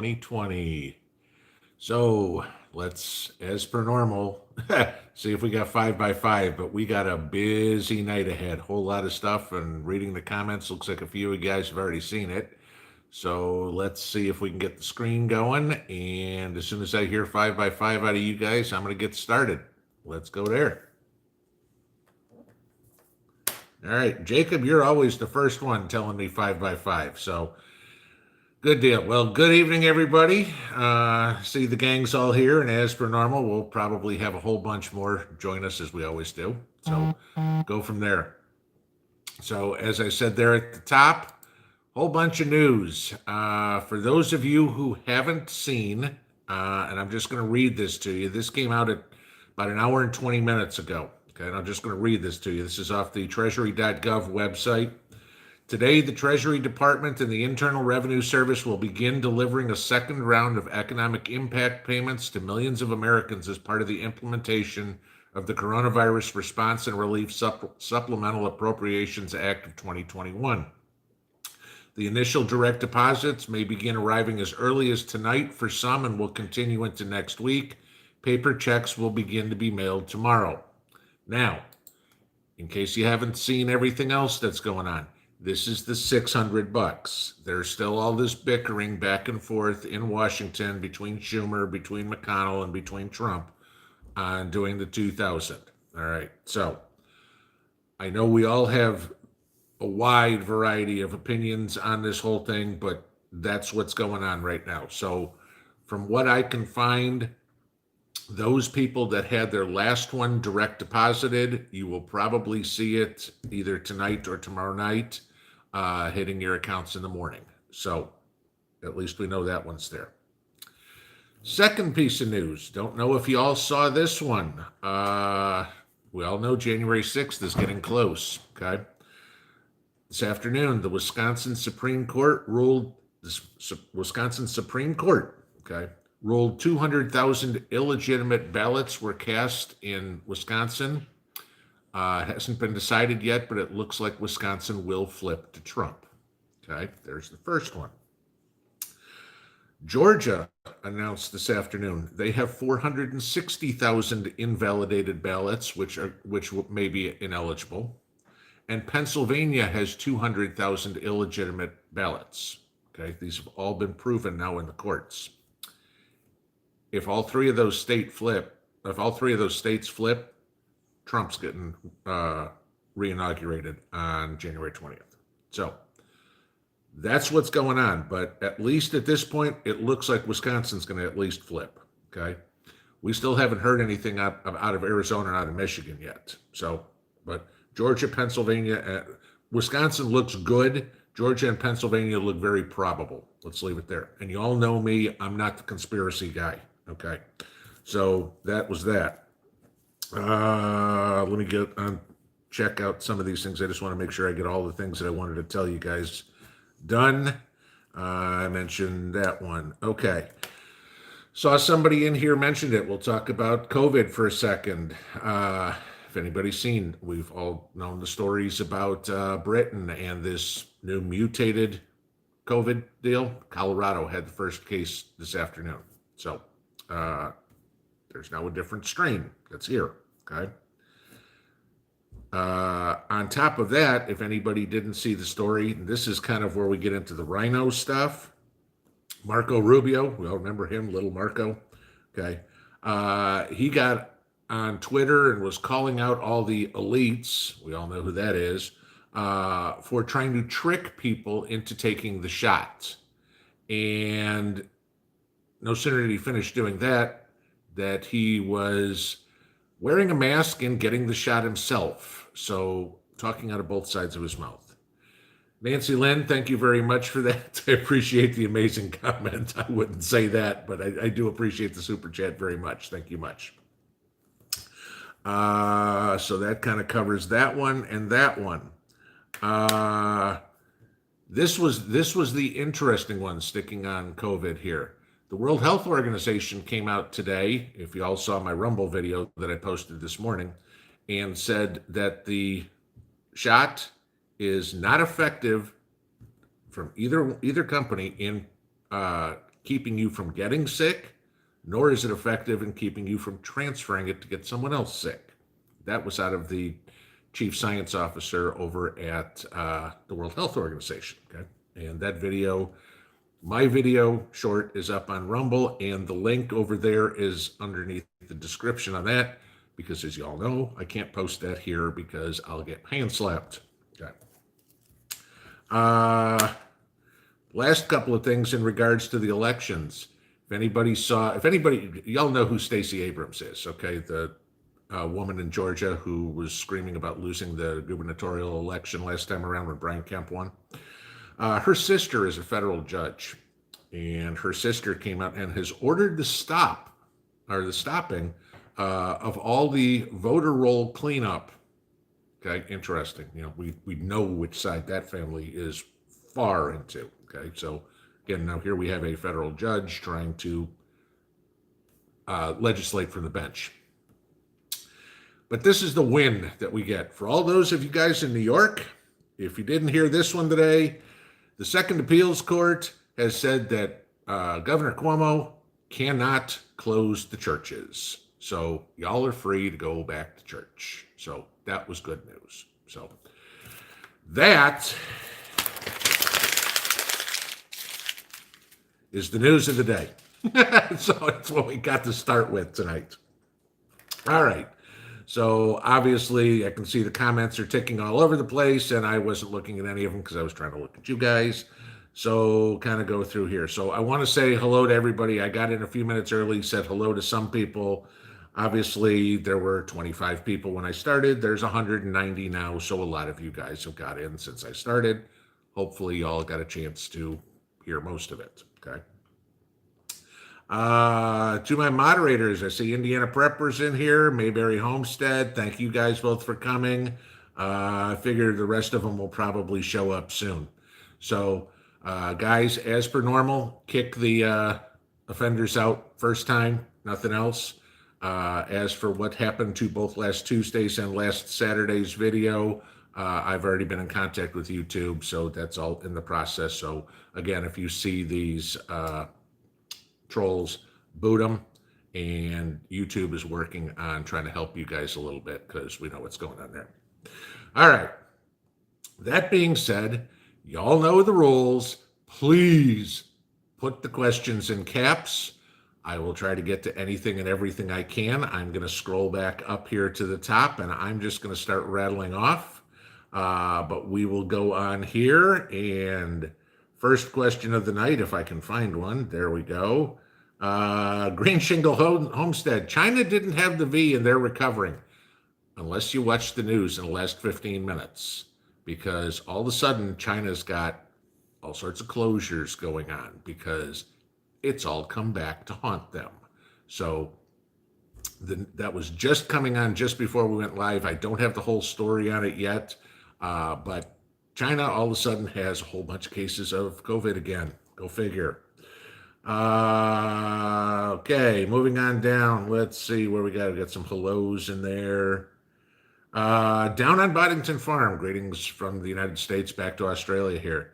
2020. So let's, as per normal, see if we got 5 by 5. But we got a busy night ahead. Whole lot of stuff, and reading the comments looks like a few of you guys have already seen it. So let's see if we can get the screen going. And as soon as I hear 5 by 5 out of you guys, I'm going to get started. Let's go there. All right, Jacob, you're always the first one telling me 5 by 5. So good deal. Well, good evening, everybody. See the gang's all here, and as per normal, we'll probably have a whole bunch more join us as we always do. So go from there. So, as I said there at the top, whole bunch of news. For those of you who haven't seen, and I'm just going to read this to you. This came out at about an hour and 20 minutes ago. Okay, and I'm just going to read this to you. This is off the Treasury.gov website. Today, the Treasury Department and the Internal Revenue Service will begin delivering a second round of economic impact payments to millions of Americans as part of the implementation of the Coronavirus Response and Relief Supplemental Appropriations Act of 2021. The initial direct deposits may begin arriving as early as tonight for some and will continue into next week. Paper checks will begin to be mailed tomorrow. Now, in case you haven't seen everything else that's going on, this is the $600. There's still all this bickering back and forth in Washington between Schumer, between McConnell, and between Trump on doing the 2000. All right. So I know we all have a wide variety of opinions on this whole thing, but that's what's going on right now. So from what I can find, those people that had their last one direct deposited, you will probably see it either tonight or tomorrow night hitting your accounts in the morning. So at least we know that one's there. Second piece of news. Don't know if you all saw this one. We all know January 6th is getting close. Okay. This afternoon, the Wisconsin Supreme Court ruled, okay, ruled 200,000 illegitimate ballots were cast in Wisconsin. It hasn't been decided yet, but it looks like Wisconsin will flip to Trump. Okay, there's the first one. Georgia announced this afternoon they have 460,000 invalidated ballots, which may be ineligible, and Pennsylvania has 200,000 illegitimate ballots. Okay, these have all been proven now in the courts. If all three of those states flip, Trump's getting reinaugurated on January 20th. So that's what's going on. But at least at this point, it looks like Wisconsin's going to at least flip. Okay. We still haven't heard anything out of Arizona and out of Michigan yet. So, but Georgia, Pennsylvania, Wisconsin looks good. Georgia and Pennsylvania look very probable. Let's leave it there. And you all know me, I'm not the conspiracy guy. Okay. So that was that. Let me check out some of these things. I just want to make sure I get all the things that I wanted to tell you guys done. I mentioned that one. Okay. Saw somebody in here mentioned it. We'll talk about COVID for a second. If anybody's seen, we've all known the stories about Britain and this new mutated COVID deal. Colorado had the first case this afternoon. So there's now a different strain that's here. Okay. On top of that, if anybody didn't see the story, this is kind of where we get into the rhino stuff. Marco Rubio, we all remember him, little Marco. Okay. He got on Twitter and was calling out all the elites, we all know who that is, for trying to trick people into taking the shots. And no sooner did he finish doing that he was wearing a mask and getting the shot himself. So talking out of both sides of his mouth. Nancy Lynn, thank you very much for that. I appreciate the amazing comment. I wouldn't say that, but I do appreciate the super chat very much. Thank you much. So that kind of covers that one and that one. This was the interesting one sticking on COVID here. The World Health Organization came out today, if you all saw my Rumble video that I posted this morning, and said that the shot is not effective from either company in keeping you from getting sick, nor is it effective in keeping you from transferring it to get someone else sick. That was out of the chief science officer over at the World Health Organization. Okay, and that video, my video short, is up on Rumble, and the link over there is underneath the description on that, because as you all know, I can't post that here because I'll get hand slapped. Okay. Last couple of things in regards to the elections. If anybody, y'all know who Stacey Abrams is, okay? The woman in Georgia who was screaming about losing the gubernatorial election last time around when Brian Kemp won. Her sister is a federal judge, and her sister came out and has ordered the stopping of all the voter roll cleanup. Okay, interesting. We know which side that family is far into. Okay, so again, now here we have a federal judge trying to legislate from the bench. But this is the win that we get. For all those of you guys in New York, if you didn't hear this one today, the Second Appeals Court has said that Governor Cuomo cannot close the churches. So y'all are free to go back to church. So that was good news. So that is the news of the day. So it's what we got to start with tonight. All right. So obviously I can see the comments are ticking all over the place, and I wasn't looking at any of them because I was trying to look at you guys. So kind of go through here. So I want to say hello to everybody. I got in a few minutes early, said hello to some people. Obviously there were 25 people when I started. There's 190 now. So a lot of you guys have got in since I started. Hopefully y'all got a chance to hear most of it. Okay. To my moderators, I see Indiana Preppers in here, Mayberry Homestead. Thank you guys both for coming. I figure the rest of them will probably show up soon. So, guys, as per normal, kick the offenders out first time, nothing else. As for what happened to both last Tuesday's and last Saturday's video, I've already been in contact with YouTube, so that's all in the process. So, again, if you see these trolls, boot them, and YouTube is working on trying to help you guys a little bit because we know what's going on there. All right. That being said, y'all know the rules. Please put the questions in caps. I will try to get to anything and everything I can. I'm going to scroll back up here to the top, and I'm just going to start rattling off. But we will go on here, and first question of the night, if I can find one. There we go. Green Shingle Homestead. China didn't have the V and they're recovering. Unless you watch the news in the last 15 minutes. Because all of a sudden, China's got all sorts of closures going on because it's all come back to haunt them. So that was just coming on just before we went live. I don't have the whole story on it yet. But China all of a sudden has a whole bunch of cases of COVID again. Go figure. Okay, moving on down. Let's see where we got. We got some hellos in there. Down on Boddington Farm. Greetings from the United States back to Australia here.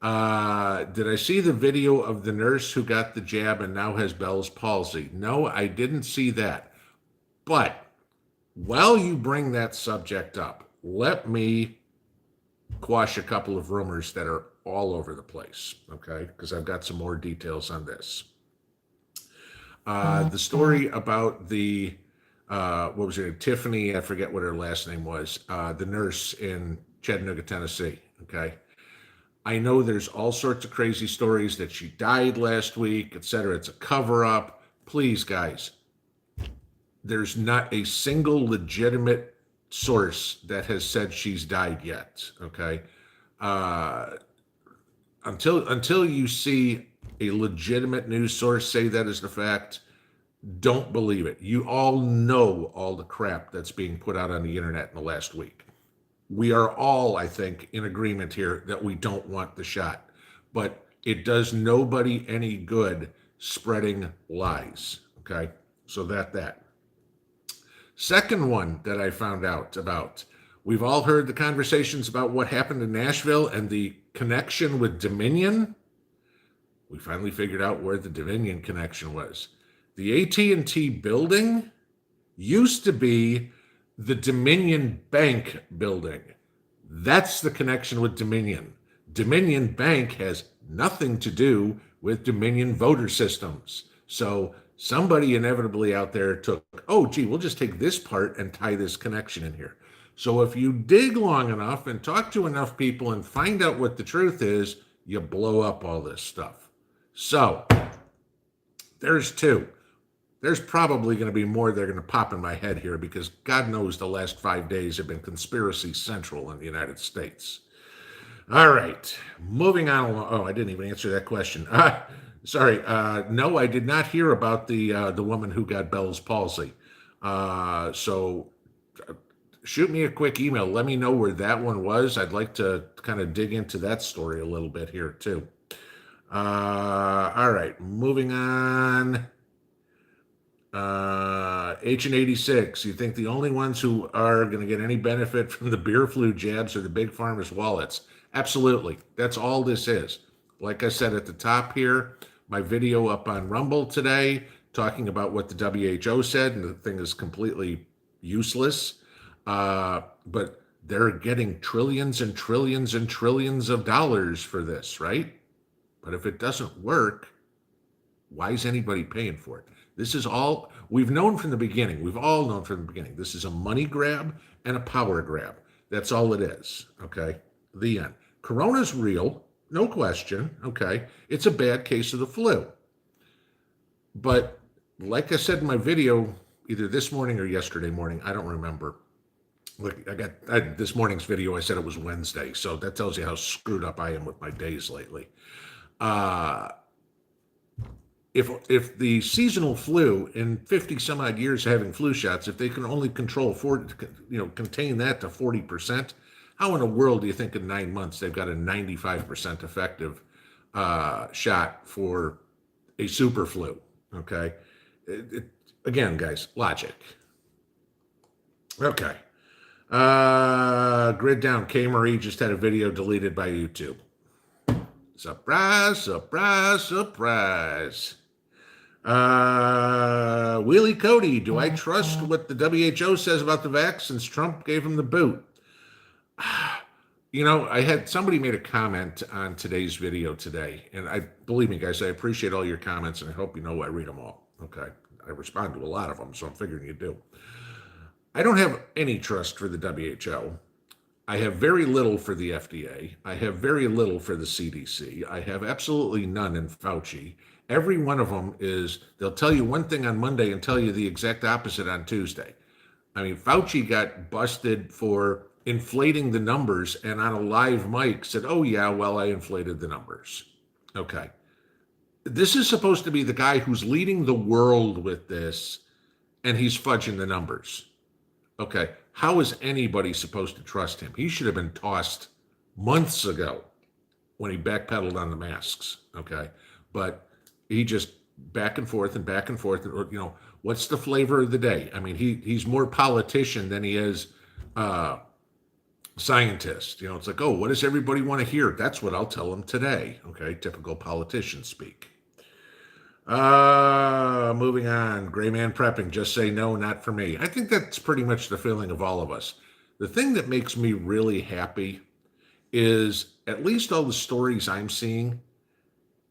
Did I see the video of the nurse who got the jab and now has Bell's palsy? No, I didn't see that. But while you bring that subject up, let me quash a couple of rumors that are all over the place, okay? Because I've got some more details on this. The story about the, what was it, Tiffany, I forget what her last name was, the nurse in Chattanooga, Tennessee, okay? I know there's all sorts of crazy stories that she died last week, etc. It's a cover-up. Please, guys, there's not a single legitimate source that has said she's died yet, okay? Until you see a legitimate news source say that is the fact, don't believe it. You all know all the crap that's being put out on the internet in the last week. We are all, I think, in agreement here that we don't want the shot, but it does nobody any good spreading lies, okay? So that. Second one that I found out about, we've all heard the conversations about what happened in Nashville and the connection with Dominion. We finally figured out where the Dominion connection was. The AT&T building used to be the Dominion Bank building. That's the connection with Dominion. Dominion Bank has nothing to do with Dominion voter systems. So somebody inevitably out there took, oh, gee, we'll just take this part and tie this connection in here. So if you dig long enough and talk to enough people and find out what the truth is, you blow up all this stuff. So there's two. There's probably going to be more that are going to pop in my head here because God knows the last 5 days have been conspiracy central in the United States. All right, moving on along. Oh, I didn't even answer that question. Sorry. No, I did not hear about the woman who got Bell's palsy. So shoot me a quick email. Let me know where that one was. I'd like to kind of dig into that story a little bit here too. All right, moving on. H&86, you think the only ones who are going to get any benefit from the beer flu jabs are the big farmers' wallets? Absolutely. That's all this is. Like I said at the top here, my video up on Rumble today talking about what the WHO said, and the thing is completely useless. But they're getting trillions and trillions and trillions of dollars for this, right? But if it doesn't work, why is anybody paying for it? This is all we've known from the beginning. We've all known from the beginning. This is a money grab and a power grab. That's all it is. Okay. The end. Corona's real, no question. Okay. It's a bad case of the flu. But like I said in my video, either this morning or yesterday morning, I don't remember. Look, this morning's video, I said it was Wednesday. So that tells you how screwed up I am with my days lately. If the seasonal flu in 50 some odd years of having flu shots, if they can only contain that to 40%, how in the world do you think in 9 months they've got a 95% effective shot for a super flu? Okay. Again, guys, logic. Okay. Grid down. K. Marie just had a video deleted by YouTube. Surprise, surprise, surprise. Wheelie Cody, do I trust what the WHO says about the vax since Trump gave him the boot? I had somebody made a comment on today's video today, and believe me, guys, I appreciate all your comments, and I hope you know I read them all. Okay, I respond to a lot of them, so I'm figuring you do. I don't have any trust for the WHO. I have very little for the FDA. I have very little for the CDC. I have absolutely none in Fauci. Every one of them they'll tell you one thing on Monday and tell you the exact opposite on Tuesday. I mean, Fauci got busted for inflating the numbers and on a live mic said, oh yeah, well, I inflated the numbers. Okay. This is supposed to be the guy who's leading the world with this, and he's fudging the numbers. Okay. How is anybody supposed to trust him? He should have been tossed months ago when he backpedaled on the masks. Okay. But he just back and forth. What's the flavor of the day? I mean, he's more politician than he is scientist. It's like, oh, what does everybody want to hear? That's what I'll tell them today. Okay. Typical politician speak. Moving on. Gray man prepping. Just say no, not for me. I think that's pretty much the feeling of all of us. The thing that makes me really happy is at least all the stories I'm seeing,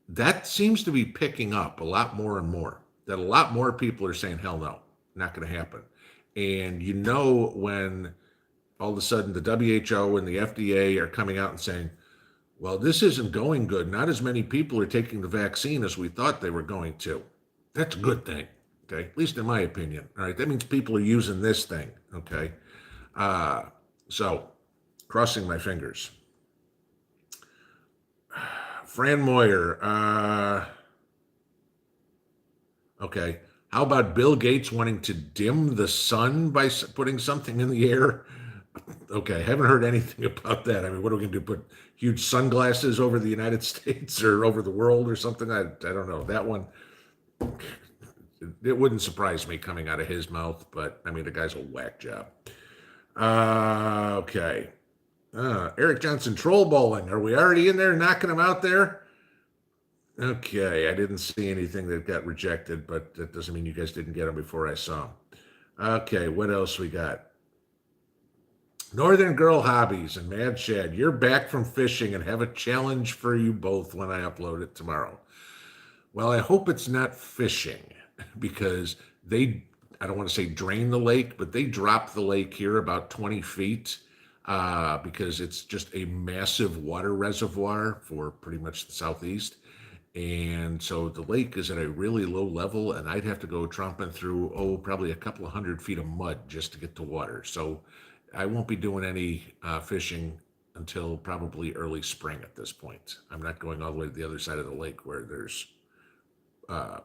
that seems to be picking up a lot more and more. That a lot more people are saying, hell no, not going to happen. And when all of a sudden the WHO and the FDA are coming out and saying, well, this isn't going good. Not as many people are taking the vaccine as we thought they were going to. That's a good thing, okay? At least in my opinion, all right? That means people are using this thing, okay? So, crossing my fingers. Fran Moyer, okay. How about Bill Gates wanting to dim the sun by putting something in the air? Okay, haven't heard anything about that. I mean, what are we going to do? Put huge sunglasses over the United States or over the world or something? I don't know. That one, it wouldn't surprise me coming out of his mouth, but I mean, the guy's a whack job. Okay. Eric Johnson, troll bowling. Are we already in there knocking him out there? Okay, I didn't see anything that got rejected, but that doesn't mean you guys didn't get them before I saw them. Okay, what else we got? Northern Girl Hobbies and Mad Shad, you're back from fishing and have a challenge for you both when I upload it tomorrow. Well, I hope it's not fishing because I don't want to say drain the lake, but they drop the lake here about 20 feet because it's just a massive water reservoir for pretty much the southeast. And so the lake is at a really low level, and I'd have to go tromping through, probably a couple of 100 feet of mud just to get to water. So I won't be doing any fishing until probably early spring at this point. I'm not going all the way to the other side of the lake where there's uh,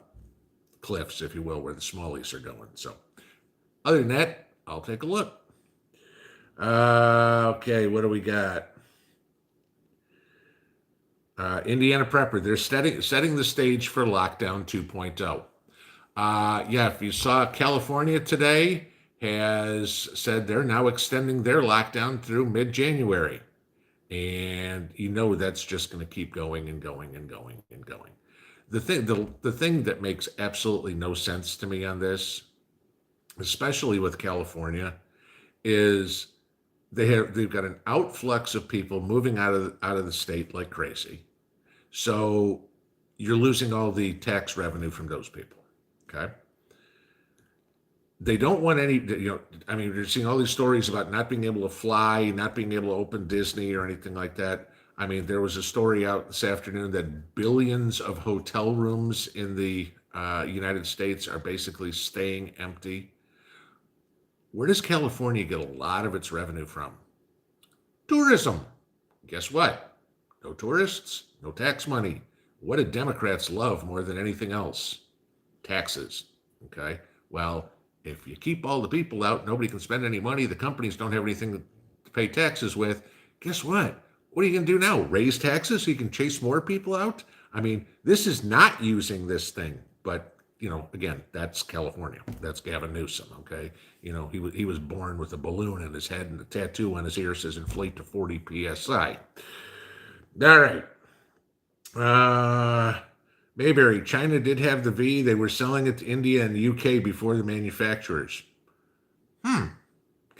cliffs, if you will, where the smallies are going. So, other than that, I'll take a look. Okay, what do we got? Indiana Prepper, they're setting the stage for Lockdown 2.0. Yeah, if you saw California today, has said they're now extending their lockdown through mid January. And you know that's just going to keep going and going and going and going. The thing that makes absolutely no sense to me on this, especially with California, is they've got an outflux of people moving out of the state like crazy. So you're losing all the tax revenue from those people. Okay. They don't want any, I mean, you're seeing all these stories about not being able to fly, not being able to open Disney or anything like that. I mean, there was a story out this afternoon that billions of hotel rooms in the United States are basically staying empty. Where does California get a lot of its revenue from? Tourism. Guess what? No tourists, no tax money. What do Democrats love more than anything else? Taxes. Okay. Well, if you keep all the people out, nobody can spend any money. The companies don't have anything to pay taxes with. Guess what? What are you going to do now? Raise taxes so you can chase more people out? I mean, this is not using this thing, but again, that's California. That's Gavin Newsom. Okay, he was born with a balloon in his head and a tattoo on his ear says "inflate to 40 psi." All right. Mayberry, China did have the V. They were selling it to India and the UK before the manufacturers.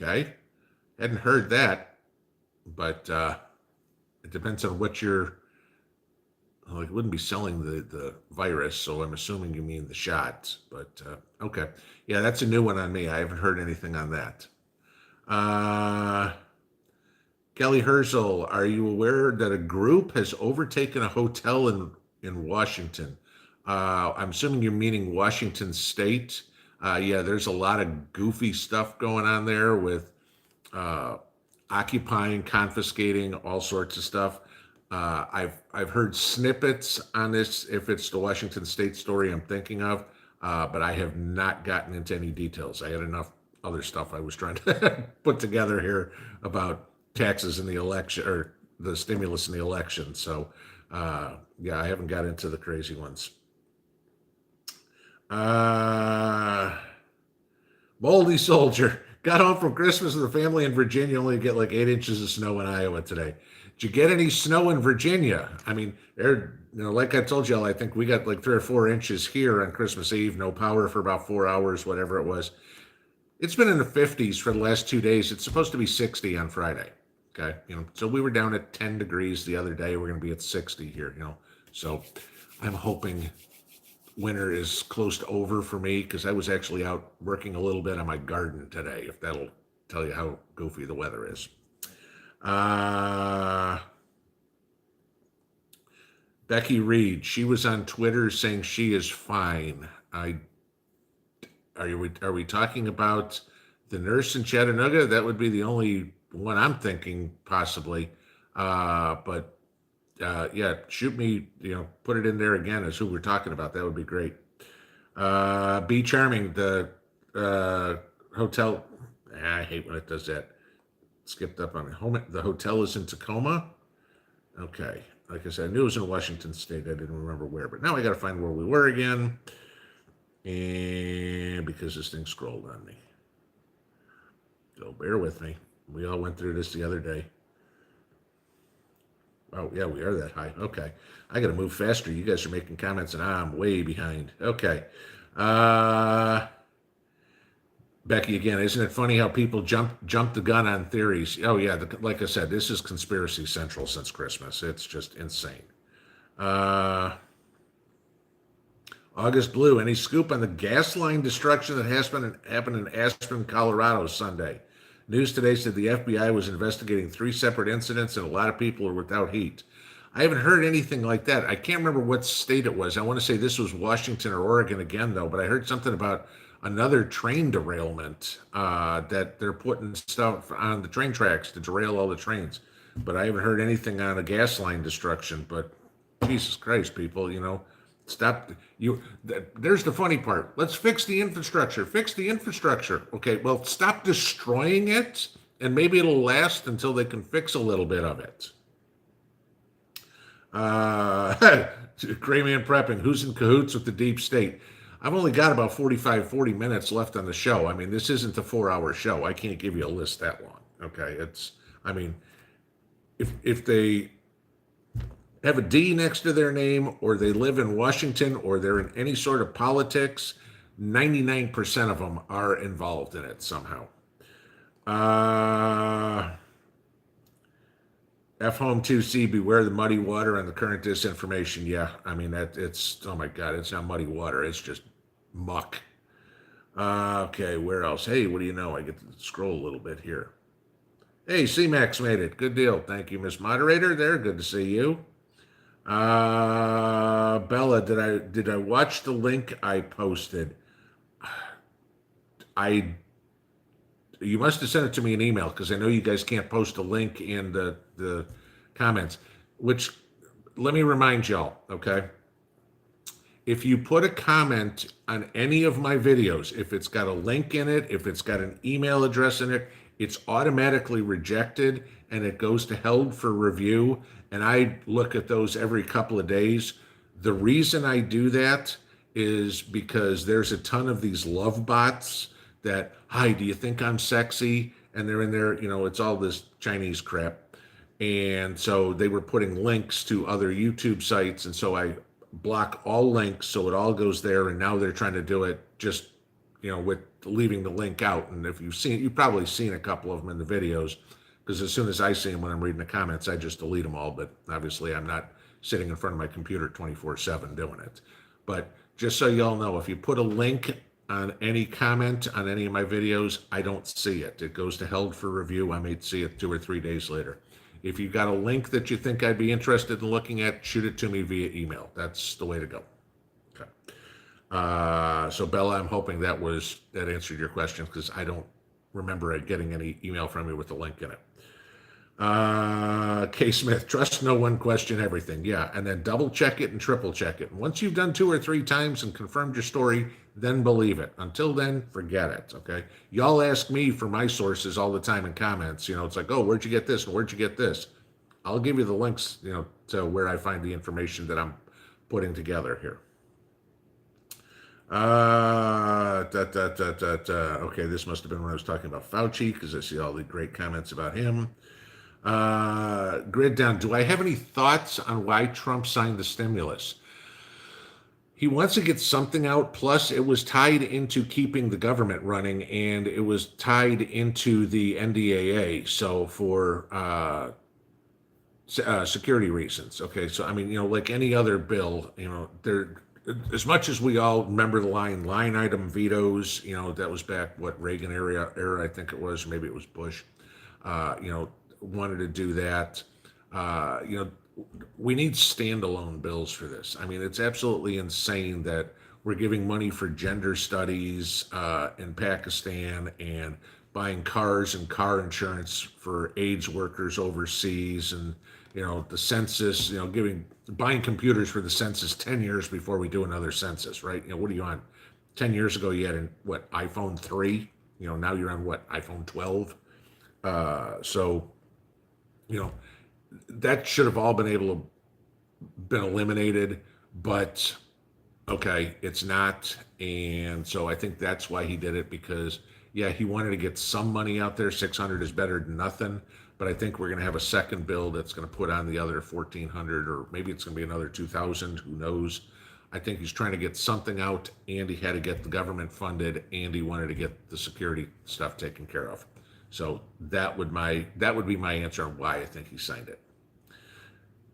Okay. Hadn't heard that, but it depends on what you're. Well, it wouldn't be selling the virus, so I'm assuming you mean the shots. But okay. Yeah, that's a new one on me. I haven't heard anything on that. Uh, Kelly Herzl, are you aware that a group has overtaken a hotel in Washington? I'm assuming you're meaning Washington State. Yeah, there's a lot of goofy stuff going on there with uh, occupying, confiscating, all sorts of stuff. I've heard snippets on this. If it's the Washington State story I'm thinking of, but I have not gotten into any details. I had enough other stuff I was trying to put together here about taxes in the election or the stimulus in the election. So yeah, I haven't got into the crazy ones. Uh, Moldy Soldier got home from Christmas with the family in Virginia. Only get like 8 inches of snow in Iowa today. Did you get any snow in Virginia? I mean, like I told y'all, I think we got like 3 or 4 inches here on Christmas Eve. No power for about 4 hours, whatever it was. It's been in the 50s for the last 2 days. It's supposed to be 60 on Friday. Okay, so we were down at 10 degrees the other day. We're going to be at 60 here. So I'm hoping winter is close to over for me because I was actually out working a little bit on my garden today, if that'll tell you how goofy the weather is. Becky Reed, she was on Twitter saying she is fine. Are we talking about the nurse in Chattanooga? That would be the only one I'm thinking possibly. But yeah, shoot me, put it in there again as who we're talking about. That would be great. Be Charming, the hotel. I hate when it does that. Skipped up on it. The hotel is in Tacoma. Okay. Like I said, I knew it was in Washington State. I didn't remember where, but now I got to find where we were again. And because this thing scrolled on me. So bear with me. We all went through this the other day. Oh, yeah, we are that high. Okay. I got to move faster. You guys are making comments and I'm way behind. Okay. Uh, Becky, again, isn't it funny how people jump the gun on theories? Oh, yeah. Like I said, this is conspiracy central since Christmas. It's just insane. Uh, August Blue, any scoop on the gas line destruction that happened in Aspen, Colorado Sunday? News today said the FBI was investigating three separate incidents and a lot of people are without heat. I haven't heard anything like that. I can't remember what state it was. I want to say this was Washington or Oregon again, though, but I heard something about another train derailment that they're putting stuff on the train tracks to derail all the trains. But I haven't heard anything on a gas line destruction. But Jesus Christ, people, stop. There's the funny part. Let's fix the infrastructure. Fix the infrastructure. Okay, well, stop destroying it, and maybe it'll last until they can fix a little bit of it. Gray Man Prepping, who's in cahoots with the deep state? I've only got about 40 minutes left on the show. I mean, this isn't a 4-hour show. I can't give you a list that long. Okay. I mean, if they have a D next to their name or they live in Washington or they're in any sort of politics, 99% of them are involved in it somehow. F Home 2C, beware the muddy water and the current disinformation. Yeah, I mean, oh my God, it's not muddy water. It's just muck. Okay, where else? Hey, what do you know? I get to scroll a little bit here. Hey, C-Max made it. Good deal. Thank you, Miss Moderator. There, good to see you. Bella, did I watch the link I posted? You must have sent it to me in email because I know you guys can't post a link in the comments, which let me remind y'all, okay? If you put a comment on any of my videos, if it's got a link in it, if it's got an email address in it, it's automatically rejected and it goes to held for review. And I look at those every couple of days. The reason I do that is because there's a ton of these love bots that, hi, do you think I'm sexy? And they're in there, it's all this Chinese crap. And so they were putting links to other YouTube sites. And so I block all links so it all goes there. And now they're trying to do it just, with leaving the link out. And if you've probably seen a couple of them in the videos, because as soon as I see them when I'm reading the comments, I just delete them all. But obviously I'm not sitting in front of my computer 24/7 doing it. But just so y'all know, if you put a link on any comment on any of my videos, I don't see it. It goes to held for review. I may see it 2 or 3 days later. If you got a link that you think I'd be interested in looking at, shoot it to me via email. That's the way to go. Okay. So Bella, I'm hoping that answered your question because I don't remember getting any email from you with the link in it. K. Smith, trust no one, question everything. Yeah, and then double check it and triple check it. Once you've done 2 or 3 times and confirmed your story, then believe it. Until then, forget it. Okay. Y'all ask me for my sources all the time in comments. It's like, oh, where'd you get this? Where'd you get this? I'll give you the links, to where I find the information that I'm putting together here. Okay, this must have been when I was talking about Fauci because I see all the great comments about him. Grid down. Do I have any thoughts on why Trump signed the stimulus? He wants to get something out. Plus, it was tied into keeping the government running, and it was tied into the NDAA. So for security reasons. Okay, so I mean, like any other bill, there. As much as we all remember the line item vetoes, that was back Reagan era, I think it was, maybe it was Bush. Wanted to do that. We need standalone bills for this. I mean, it's absolutely insane that we're giving money for gender studies in Pakistan and buying cars and car insurance for AIDS workers overseas, and the census, buying computers for the census 10 years before we do another census, right? What are you on? 10 years ago, you had iPhone 3. Now you're on iPhone 12. That should have all been eliminated, but okay, it's not. And so I think that's why he did it, because he wanted to get some money out there. 600 is better than nothing, but I think we're going to have a second bill that's going to put on the other 1,400, or maybe it's going to be another 2,000. Who knows? I think he's trying to get something out, and he had to get the government funded, and he wanted to get the security stuff taken care of. So that would be my answer on why I think he signed it.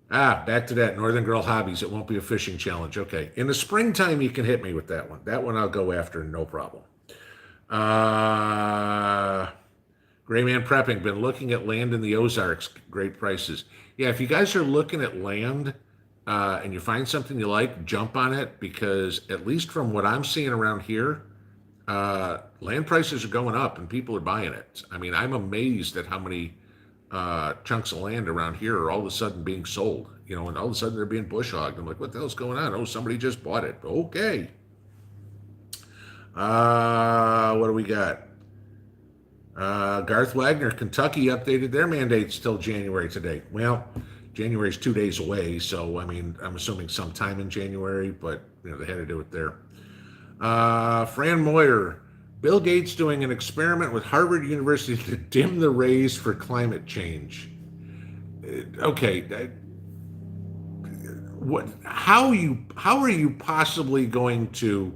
Back to that Northern Girl Hobbies. It won't be a fishing challenge. Okay. In the springtime, you can hit me with that one. That one I'll go after, no problem. Gray Man Prepping. Been looking at land in the Ozarks. Great prices. Yeah, if you guys are looking at land and you find something you like, jump on it, because at least from what I'm seeing around here, land prices are going up and people are buying it. I mean, I'm amazed at how many chunks of land around here are all of a sudden being sold, and all of a sudden they're being bush hogged. I'm like, what the hell's going on? Oh, somebody just bought it. Okay. What do we got? Garth Wagner, Kentucky updated their mandates till January today. Well, January's 2 days away, so I mean, I'm assuming sometime in January, but they had to do it there. Fran Moyer, Bill Gates doing an experiment with Harvard University to dim the rays for climate change. Okay, how are you possibly going to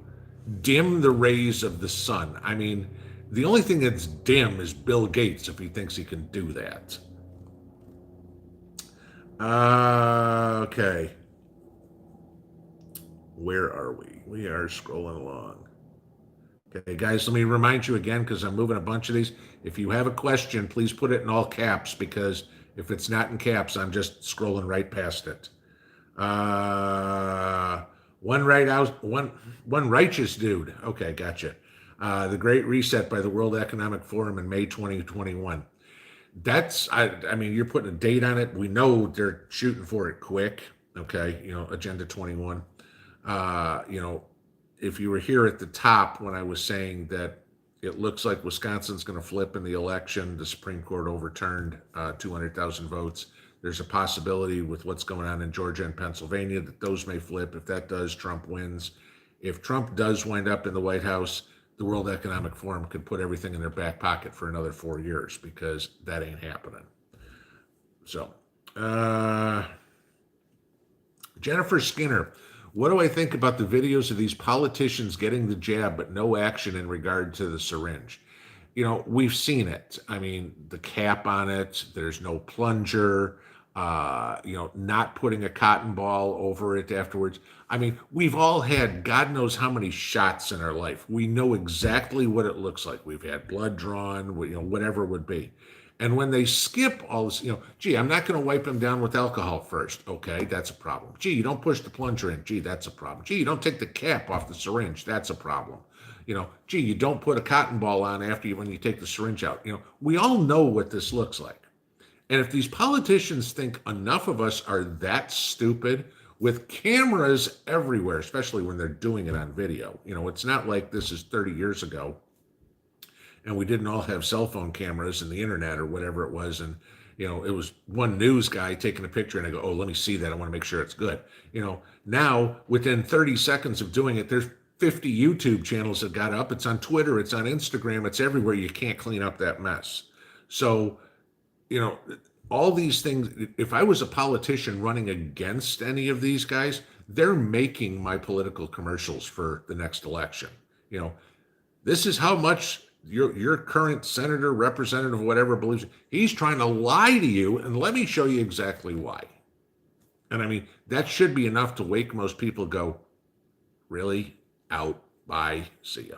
dim the rays of the sun? I mean, the only thing that's dim is Bill Gates, if he thinks he can do that. Okay. Where are we? We are scrolling along. Okay, guys, let me remind you again, because I'm moving a bunch of these. If you have a question, please put it in all caps, because if it's not in caps, I'm just scrolling right past it. One righteous dude. Okay, gotcha. The Great Reset by the World Economic Forum in May 2021. I mean, you're putting a date on it. We know they're shooting for it quick. Okay, Agenda 21. If you were here at the top when I was saying that it looks like Wisconsin's going to flip in the election, the Supreme Court overturned 200,000 votes. There's a possibility with what's going on in Georgia and Pennsylvania that those may flip. If that does, Trump wins. If Trump does wind up in the White House, the World Economic Forum could put everything in their back pocket for another 4 years, because that ain't happening. So, Jennifer Skinner, what do I think about the videos of these politicians getting the jab but no action in regard to the syringe? We've seen it. I mean, the cap on it, there's no plunger, not putting a cotton ball over it afterwards. I mean, we've all had God knows how many shots in our life. We know exactly what it looks like. We've had blood drawn, whatever it would be. And when they skip all this, gee, I'm not going to wipe them down with alcohol first. Okay, that's a problem. Gee, you don't push the plunger in. Gee, that's a problem. Gee, you don't take the cap off the syringe. That's a problem. Gee, you don't put a cotton ball on when you take the syringe out. We all know what this looks like. And if these politicians think enough of us are that stupid, with cameras everywhere, especially when they're doing it on video, it's not like this is 30 years ago and we didn't all have cell phone cameras and the internet or whatever it was. And, it was one news guy taking a picture and I go, oh, let me see that. I want to make sure it's good. Now within 30 seconds of doing it, there's 50 YouTube channels that got up. It's on Twitter. It's on Instagram. It's everywhere. You can't clean up that mess. So, all these things, if I was a politician running against any of these guys, they're making my political commercials for the next election. This is how much your current senator, representative, whatever believes. He's trying to lie to you, and let me show you exactly why. And I mean, that should be enough to wake most people. Go, really? Out. Bye. See ya.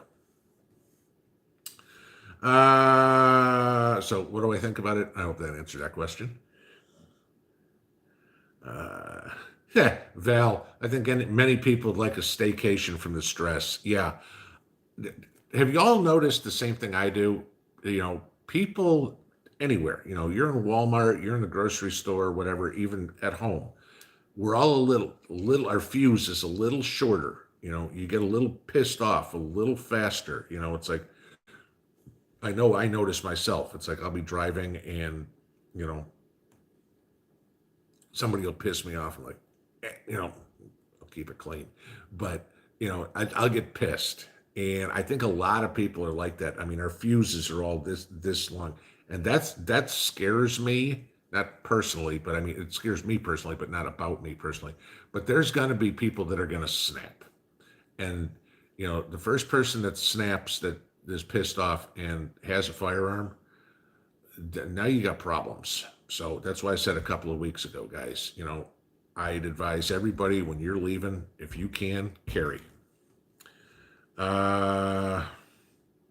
So what do I think about it? I hope that answered that question. Val, I think many people would like a staycation from the stress. Yeah. Have you all noticed the same thing I do? People anywhere, you're in Walmart, you're in the grocery store, whatever, even at home, we're all a little, our fuse is a little shorter. You get a little pissed off a little faster. It's like, I know I notice myself. It's like I'll be driving and, somebody will piss me off. I'm like, I'll keep it clean. But, I'll get pissed. And I think a lot of people are like that. I mean, our fuses are all this long. And that scares me, not personally, but I mean, it scares me personally, but not about me personally. But there's going to be people that are going to snap. And, the first person that snaps, that is pissed off and has a firearm, now you got problems. So that's why I said a couple of weeks ago, guys, I'd advise everybody when you're leaving, if you can, carry. Uh,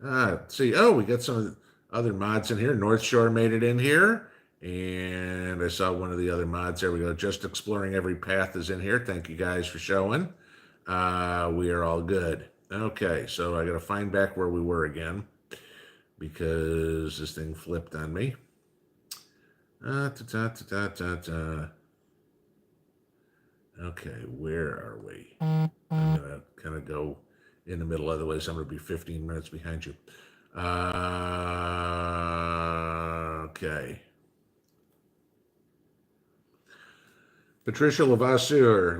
let's see. Oh, we got some other mods in here. North Shore made it in here. And I saw one of the other mods. There we go. Just Exploring Every Path is in here. Thank you guys for showing. We are all good. Okay, so I got to find back where we were again because this thing flipped on me. Okay, where are we? I'm going to kind of go in the middle, otherwise I'm going to be 15 minutes behind you. Okay. Patricia Lavasser,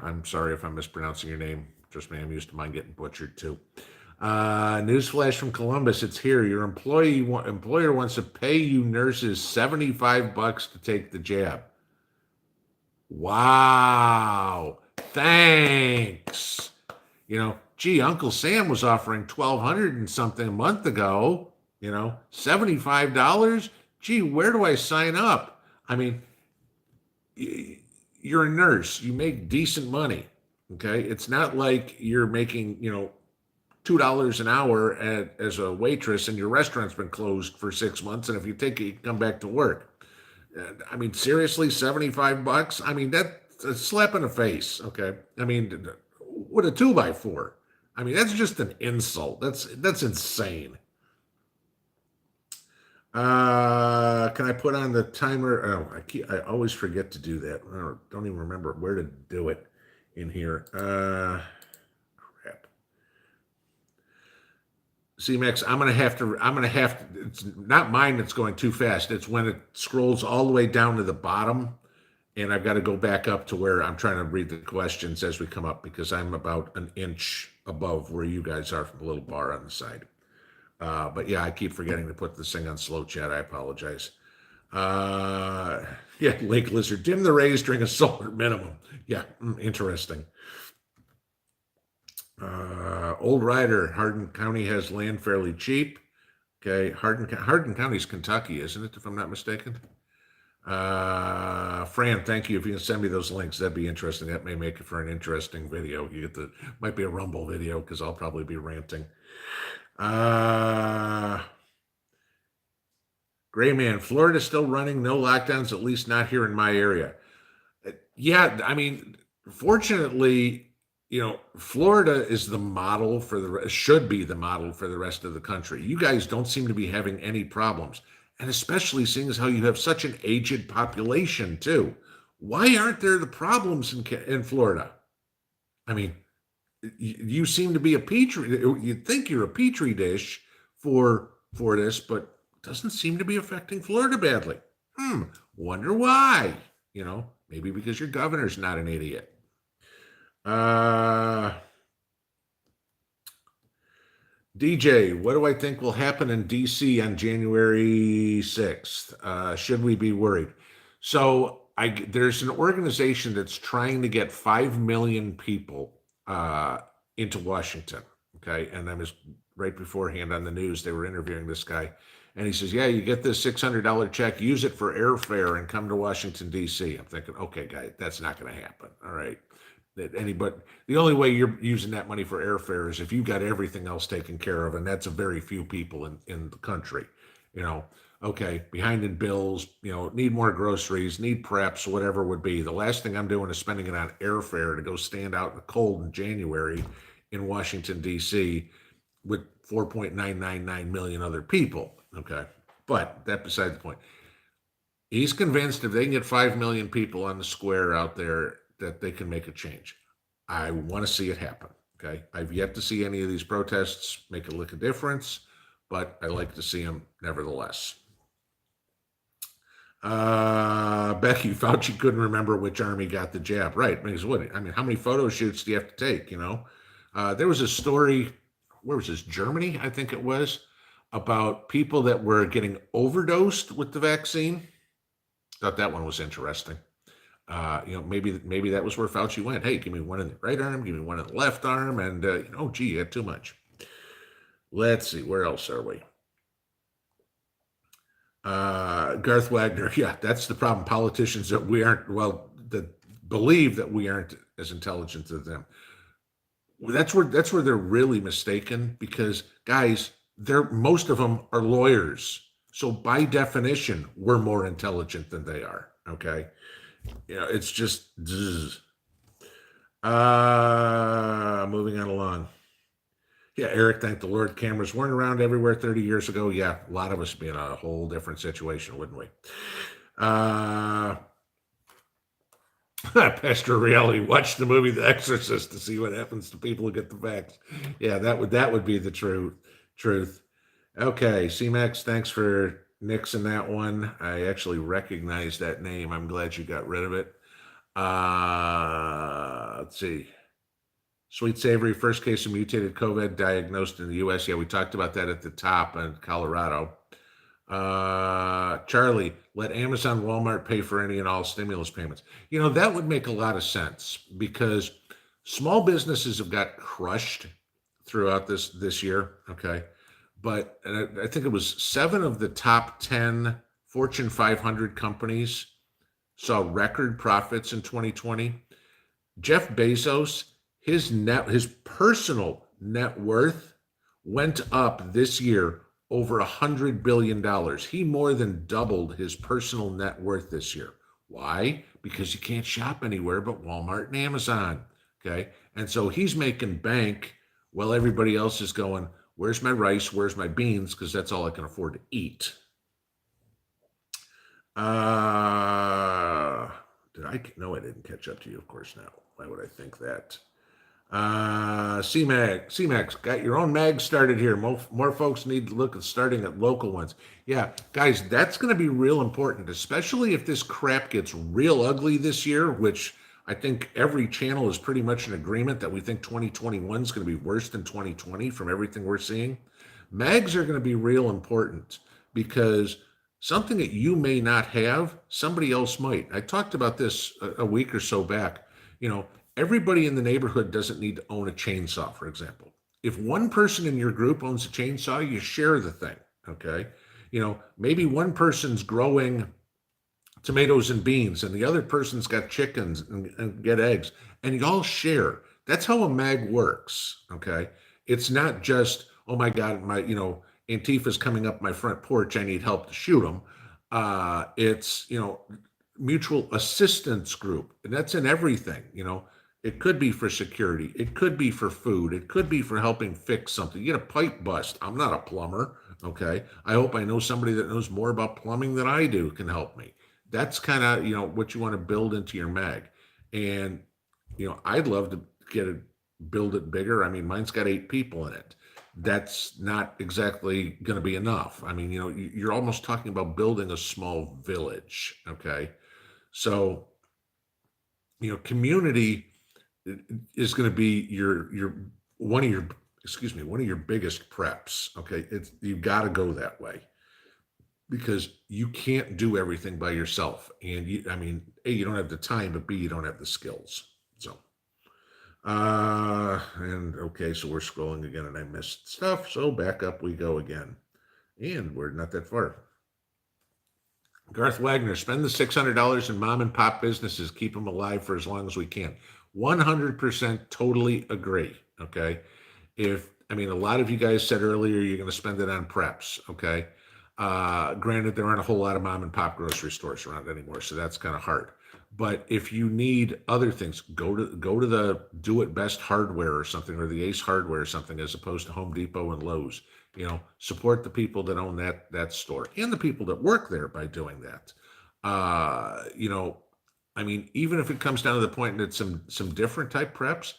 I'm sorry if I'm mispronouncing your name. Trust me, I'm used to mine getting butchered too. Newsflash from Columbus. It's here. Your employer wants to pay you nurses $75 to take the jab. Wow. Thanks. Gee, Uncle Sam was offering $1,200 and something a month ago. $75. Gee, where do I sign up? I mean, you're a nurse. You make decent money. Okay. It's not like you're making, $2 an hour as a waitress and your restaurant's been closed for 6 months. And if you take it, you can come back to work. I mean, seriously, $75? I mean, that's a slap in the face. Okay. I mean, with a 2x4. I mean, that's just an insult. That's insane. Can I put on the timer? Oh, I always forget to do that. I don't even remember where to do it in here. Crap. C-Max, I'm gonna have to, it's not mine that's going too fast. It's when it scrolls all the way down to the bottom and I've got to go back up to where I'm trying to read the questions as we come up because I'm about an inch above where you guys are from the little bar on the side. But yeah, I keep forgetting to put this thing on slow chat. I apologize. Yeah, Lake Lizard, dim the rays during a solar minimum. Yeah, interesting. Old Rider, Hardin County has land fairly cheap. Okay, Hardin County's Kentucky, isn't it, if I'm not mistaken? Fran, thank you. If you can send me those links, that'd be interesting. That may make it for an interesting video. Might be a Rumble video because I'll probably be ranting. Gray Man, Florida's still running, no lockdowns, at least not here in my area. Yeah, I mean, fortunately, Florida is the model should be the model for the rest of the country. You guys don't seem to be having any problems. And especially seeing as how you have such an aged population too. Why aren't there the problems in Florida? I mean, you seem to be a petri. You'd think you're a petri dish for this, but it doesn't seem to be affecting Florida badly. Wonder why? Maybe because your governor's not an idiot. DJ, what do I think will happen in DC on January 6th? Should we be worried? So there's an organization that's trying to get 5 million people into Washington. Okay. And I was right beforehand on the news, they were interviewing this guy. And he says, yeah, you get this $600 check, use it for airfare and come to Washington, D.C. I'm thinking, okay, guy, that's not going to happen. All right. But the only way you're using that money for airfare is if you've got everything else taken care of, and that's a very few people in the country. Okay, behind in bills, need more groceries, need preps, whatever would be. The last thing I'm doing is spending it on airfare to go stand out in the cold in January in Washington, D.C. with 4.999 million other people. Okay, but that beside the point. He's convinced if they can get 5 million people on the square out there, that they can make a change. I want to see it happen. Okay. I've yet to see any of these protests make a lick of difference, but I like to see them nevertheless. Becky, Fauci couldn't remember which army got the jab. Right. I mean, how many photo shoots do you have to take? There was a story, where was this? Germany, I think it was, about people that were getting overdosed with the vaccine. Thought that one was interesting. Maybe that was where Fauci went. Hey, give me one in the right arm, give me one in the left arm, and gee, you had too much. Let's see, where else are we? Garth Wagner, yeah, that's the problem. Politicians that we aren't, well, that believe that we aren't as intelligent as them. That's where they're really mistaken because guys, most of them are lawyers. So by definition, we're more intelligent than they are. Okay. It's just moving on along. Yeah, Eric, thank the Lord cameras weren't around everywhere 30 years ago. Yeah, a lot of us be in a whole different situation, wouldn't we? Pastor Reality, watch the movie The Exorcist to see what happens to people who get the vax. Yeah, that would be the truth. Okay, C-Max, thanks for nixing that one. I actually recognize that name. I'm glad you got rid of it. Let's see. Sweet Savory, first case of mutated COVID diagnosed in the U.S. Yeah, we talked about that at the top in Colorado. Charlie, let Amazon, Walmart pay for any and all stimulus payments. That would make a lot of sense because small businesses have got crushed throughout this year. Okay. But I think it was 7 of the top 10 Fortune 500 companies saw record profits in 2020. Jeff Bezos, his personal net worth went up this year over $100 billion. He more than doubled his personal net worth this year. Why? Because you can't shop anywhere but Walmart and Amazon. Okay. And so he's making bank while everybody else is going, where's my rice? Where's my beans? Because that's all I can afford to eat. No, I didn't catch up to you, of course, now. Why would I think that? CMAX, got your own mag started here. More folks need to look at starting at local ones. Yeah, guys, that's going to be real important, especially if this crap gets real ugly this year, which I think every channel is pretty much in agreement that we think 2021 is going to be worse than 2020 from everything we're seeing. Mags are going to be real important because something that you may not have, somebody else might. I talked about this a week or so back. Everybody in the neighborhood doesn't need to own a chainsaw, for example. If one person in your group owns a chainsaw, you share the thing, okay? Maybe one person's growing tomatoes and beans and the other person's got chickens and get eggs, and you all share. That's how a mag works, okay? It's not just, oh my God, Antifa's coming up my front porch, I need help to shoot them. It's, mutual assistance group, and that's in everything. It could be for security, it could be for food, it could be for helping fix something. You get a pipe bust, I'm not a plumber, okay? I hope I know somebody that knows more about plumbing than I do can help me. That's kind of what you want to build into your mag. And I'd love to build it bigger. I mean, mine's got 8 people in it. That's not exactly going to be enough. I mean, you're almost talking about building a small village, okay? So, community is going to be one of your biggest preps. Okay, you've got to go that way because you can't do everything by yourself, and A, you don't have the time, but B, you don't have the skills. So, and okay, so we're scrolling again, and I missed stuff. So back up we go again, and we're not that far. Garth Wagner, spend the $600 in mom and pop businesses, keep them alive for as long as we can. 100% totally agree. Okay. A lot of you guys said earlier you're going to spend it on preps. Okay. Granted, there aren't a whole lot of mom and pop grocery stores around anymore, so that's kind of hard. But if you need other things, go to the Do It Best Hardware or something, or the Ace Hardware or something, as opposed to Home Depot and Lowe's. Support the people that own that store and the people that work there by doing that. Even if it comes down to the point that some different type preps,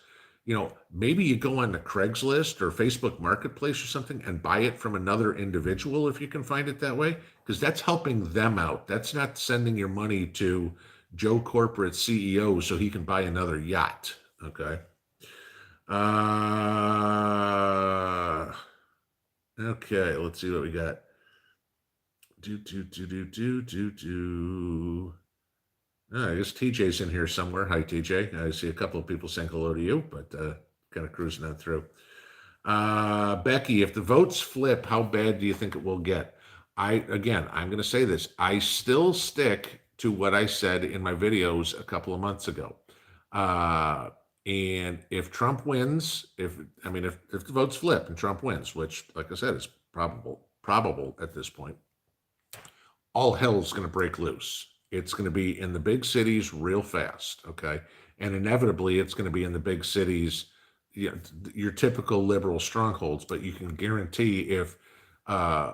maybe you go on the Craigslist or Facebook Marketplace or something and buy it from another individual if you can find it that way, because that's helping them out. That's not sending your money to Joe Corporate CEO so he can buy another yacht. Okay. Okay, let's see what we got. Do. I guess TJ's in here somewhere. Hi, TJ. I see a couple of people saying hello to you, but kind of cruising on through. Becky, if the votes flip, how bad do you think it will get? I'm going to say this. I still stick to what I said in my videos a couple of months ago. And if Trump wins, if the votes flip and Trump wins, which, like I said, is probable at this point, all hell's going to break loose. It's going to be in the big cities real fast, okay? And inevitably, it's going to be in the big cities, your typical liberal strongholds. But you can guarantee if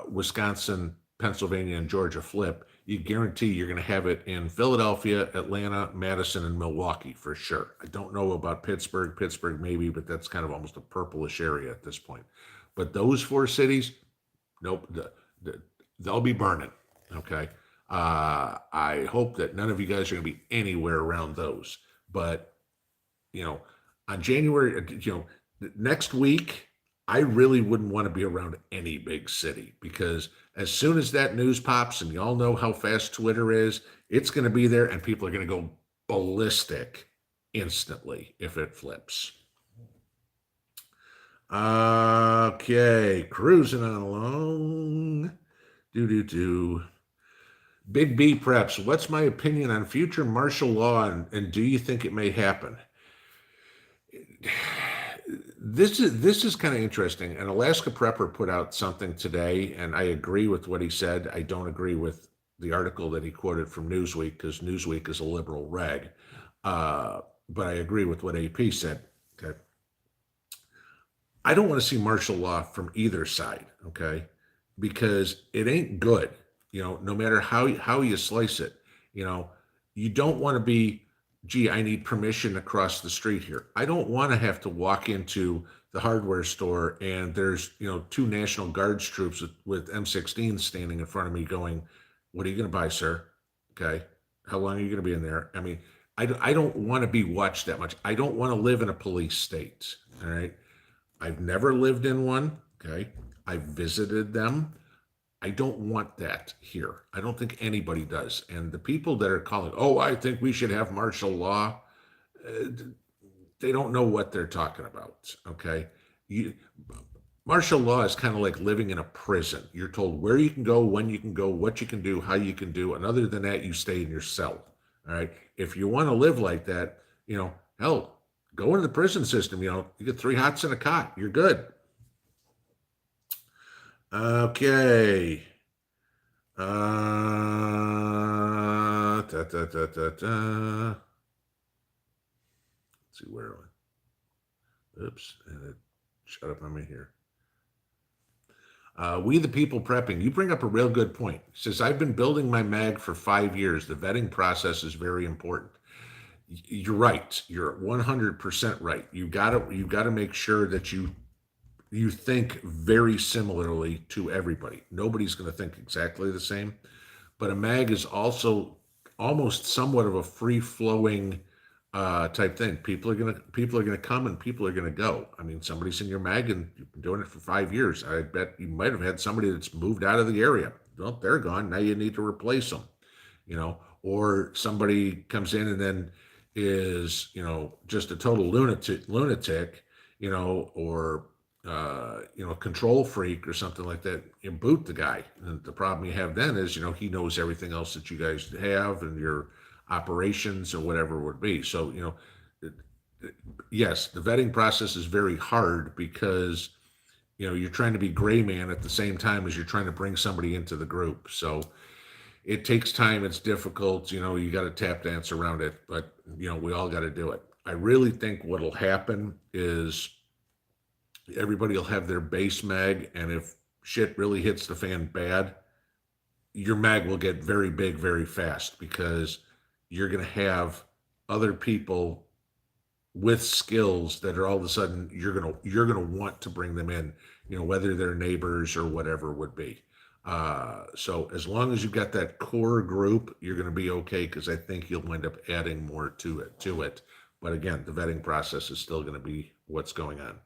Wisconsin, Pennsylvania, and Georgia flip, you guarantee you're going to have it in Philadelphia, Atlanta, Madison, and Milwaukee for sure. I don't know about Pittsburgh maybe, but that's kind of almost a purplish area at this point. But those four cities, nope, they'll be burning. Okay. I hope that none of you guys are going to be anywhere around those. But, on January, next week, I really wouldn't want to be around any big city because as soon as that news pops, and you all know how fast Twitter is, it's going to be there and people are going to go ballistic instantly if it flips. Okay, cruising on along. Big B Preps, what's my opinion on future martial law and do you think it may happen? This is kind of interesting. And Alaska Prepper put out something today, and I agree with what he said. I don't agree with the article that he quoted from Newsweek because Newsweek is a liberal rag. But I agree with what AP said. Okay. I don't want to see martial law from either side, okay? Because it ain't good. No matter how you slice it, you don't want to be, gee, I need permission to cross the street here. I don't want to have to walk into the hardware store and there's, two National Guards troops with M16s standing in front of me going, what are you going to buy, sir? Okay. How long are you going to be in there? I mean, I don't want to be watched that much. I don't want to live in a police state. All right. I've never lived in one. Okay. I've visited them. I don't want that here. I don't think anybody does. And the people that are calling, oh, I think we should have martial law, they don't know what they're talking about, okay? Martial law is kind of like living in a prison. You're told where you can go, when you can go, what you can do, how you can do, and other than that, you stay in your cell, all right? If you want to live like that, hell, go into the prison system, you get 3 hots and a cot, you're good. Okay. Let's see where. Oops, and it shut up on me here. We the people prepping. You bring up a real good point. He says, I've been building my mag for 5 years. The vetting process is very important. You're right. You're 100% right. You gotta make sure that you think very similarly to everybody. Nobody's going to think exactly the same, but a mag is also almost somewhat of a free-flowing type thing. People are going to come and people are going to go. I mean, somebody's in your mag and you've been doing it for 5 years. I bet you might have had somebody that's moved out of the area. Well, they're gone. Now you need to replace them, or somebody comes in and then is, just a total lunatic, or control freak or something like that, you boot the guy. And the problem you have then is, he knows everything else that you guys have and your operations or whatever it would be. So, yes, the vetting process is very hard because, you're trying to be gray man at the same time as you're trying to bring somebody into the group. So it takes time. It's difficult. You got to tap dance around it, but, we all got to do it. I really think what'll happen is everybody will have their base mag, and if shit really hits the fan bad, your mag will get very big very fast because you're going to have other people with skills that are all of a sudden you're going to want to bring them in, whether they're neighbors or whatever it would be. So as long as you've got that core group, you're going to be okay, because I think you'll wind up adding more to it. But again, the vetting process is still going to be what's going on.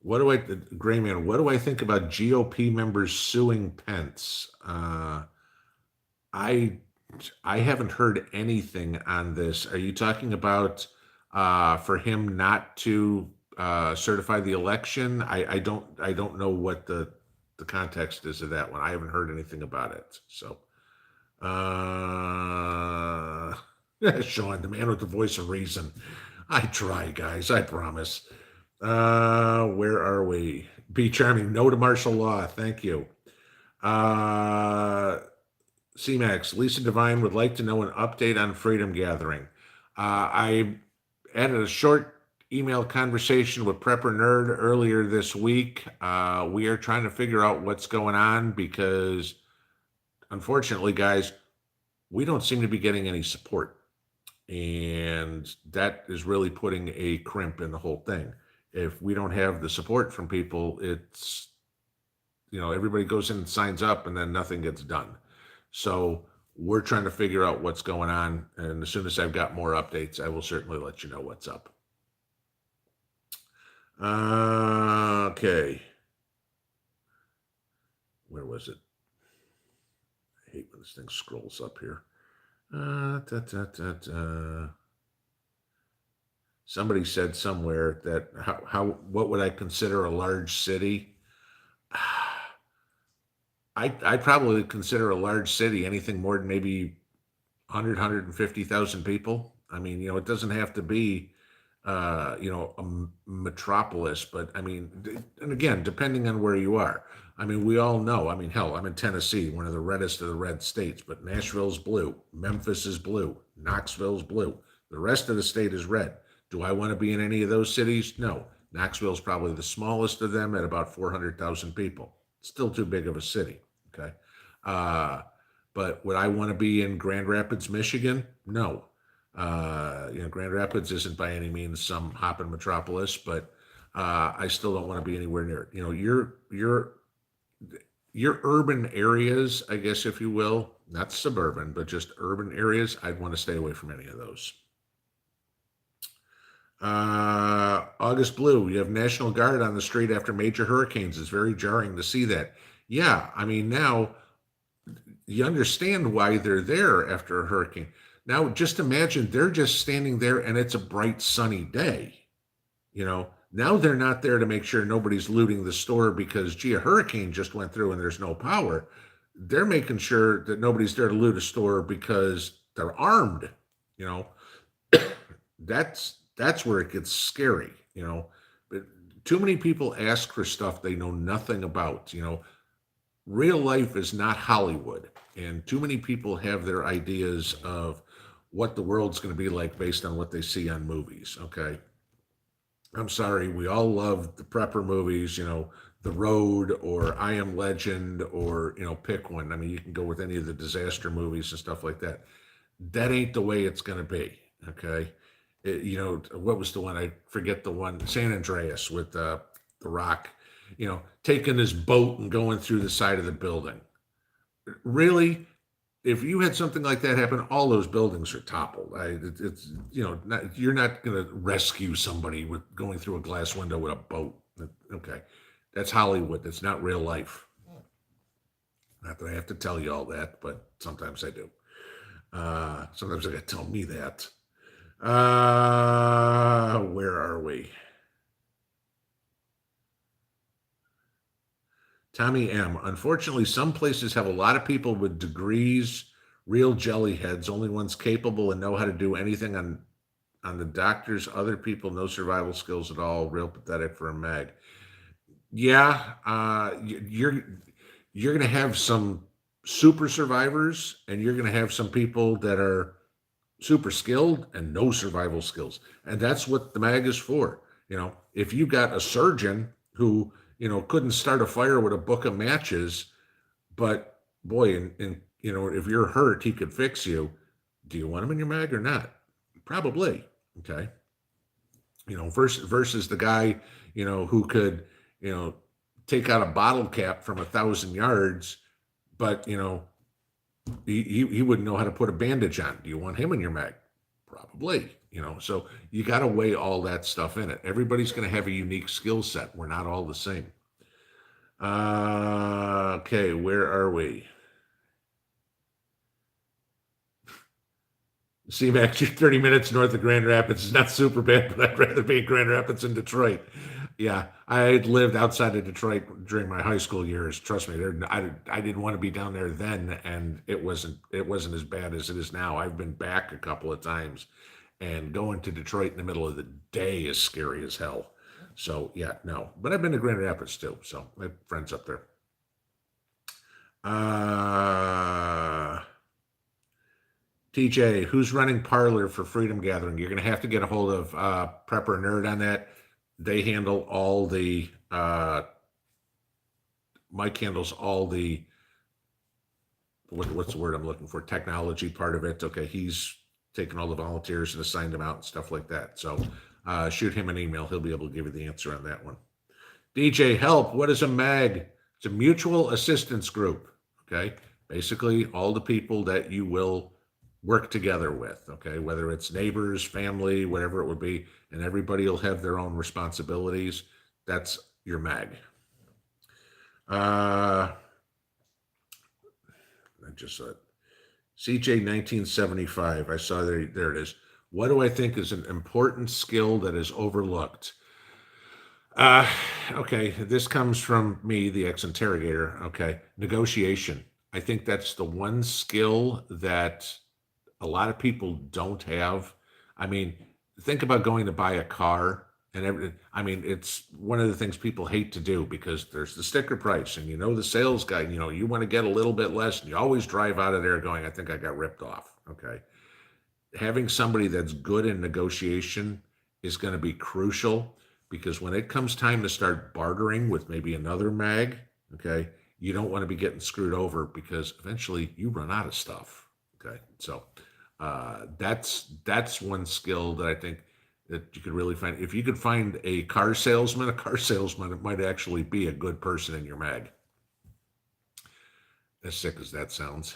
What do I, Gray Man, what do I think about GOP members suing Pence? I I haven't heard anything on this. Are you talking about for him not to certify the election? I don't know what the context is of that one. I haven't heard anything about it. So uh Sean, the man with the voice of reason. I try, guys, I promise. Where are we? Be charming. No to martial law. Thank you. Uh CMAX, Lisa Devine would like to know an update on Freedom Gathering. I had a short email conversation with Prepper Nerd earlier this week. We are trying to figure out what's going on because, unfortunately, guys, we don't seem to be getting any support. And that is really putting a crimp in the whole thing. If we don't have the support from people, it's, everybody goes in and signs up and then nothing gets done. So we're trying to figure out what's going on. And as soon as I've got more updates, I will certainly let you know what's up. Okay. Where was it? I hate when this thing scrolls up here. Somebody said somewhere that what would I consider a large city? I probably consider a large city anything more than maybe 100, 150,000 people. I mean, it doesn't have to be, a metropolis, but I mean, and again, depending on where you are. I mean, we all know. I mean, hell, I'm in Tennessee, one of the reddest of the red states, but Nashville's blue, Memphis is blue, Knoxville's blue. The rest of the state is red. Do I want to be in any of those cities? No. Knoxville's probably the smallest of them at about 400,000 people. Still too big of a city. Okay. But would I want to be in Grand Rapids, Michigan? No. Grand Rapids isn't by any means some hopping metropolis, but I still don't want to be anywhere near it. Your urban areas, I guess, if you will, not suburban, but just urban areas, I'd want to stay away from any of those. August Blue, you have National Guard on the street after major hurricanes. It's very jarring to see that. Yeah, I mean, now you understand why they're there after a hurricane. Now, just imagine they're just standing there and it's a bright, sunny day. Now they're not there to make sure nobody's looting the store because, gee, a hurricane just went through and there's no power. They're making sure that nobody's there to loot a store because they're armed. That's where it gets scary. But too many people ask for stuff they know nothing about. Real life is not Hollywood, and too many people have their ideas of what the world's going to be like based on what they see on movies. Okay. I'm sorry. We all love the prepper movies, The Road or I Am Legend or, pick one. I mean, you can go with any of the disaster movies and stuff like that. That ain't the way it's going to be. Okay. What was the one? I forget the one, San Andreas with The Rock, taking his boat and going through the side of the building. Really? If you had something like that happen, all those buildings are toppled. It's you're not going to rescue somebody with going through a glass window with a boat. Okay, that's Hollywood. That's not real life. Not that I have to tell you all that, but sometimes I do. Sometimes I got to tell me that. Where are we? Tommy M. Unfortunately, some places have a lot of people with degrees, real jelly heads, only ones capable and know how to do anything on the doctors. Other people, no survival skills at all. Real pathetic for a mag. Yeah, you're going to have some super survivors, and you're going to have some people that are super skilled and no survival skills, and that's what the mag is for. If you got a surgeon who couldn't start a fire with a book of matches, but boy, and if you're hurt, he could fix you. Do you want him in your mag or not? Probably. Okay. Versus the guy, who could, take out a bottle cap from 1,000 yards, but he wouldn't know how to put a bandage on. Do you want him in your mag? Probably, so you got to weigh all that stuff in it. Everybody's going to have a unique skill set. We're not all the same. Okay, where are we? See, Max, you're 30 minutes north of Grand Rapids. It's not super bad, but I'd rather be in Grand Rapids than Detroit. Yeah, I lived outside of Detroit during my high school years. Trust me, I didn't want to be down there then, and it wasn't as bad as it is now. I've been back a couple of times, and going to Detroit in the middle of the day is scary as hell. So yeah, no. But I've been to Grand Rapids too, so I have friends up there. Uh TJ, who's running Parlor for Freedom Gathering? You're going to have to get a hold of Prepper Nerd on that. They handle all the Mike handles all the what's the word I'm looking for? Technology part of it. Okay, he's taken all the volunteers and assigned them out and stuff like that. So shoot him an email. He'll be able to give you the answer on that one. DJ, help. What is a MAG? It's a mutual assistance group. Okay, basically all the people that you will work together with. Okay, whether it's neighbors, family, whatever it would be, and everybody will have their own responsibilities. That's your MAG. I just saw it. CJ 1975. I saw there it is. What do I think is an important skill that is overlooked? Uh, okay, this comes from me, the ex-interrogator. Okay, negotiation. I think that's the one skill that a lot of people don't have. I mean, think about going to buy a car and everything. I mean, it's one of the things people hate to do because there's the sticker price and the sales guy, you want to get a little bit less and you always drive out of there going, I think I got ripped off. Okay. Having somebody that's good in negotiation is going to be crucial because when it comes time to start bartering with maybe another mag, okay, you don't want to be getting screwed over because eventually you run out of stuff. Okay. So that's one skill that I think that you could really find. If you could find a car salesman, it might actually be a good person in your mag. As sick as that sounds,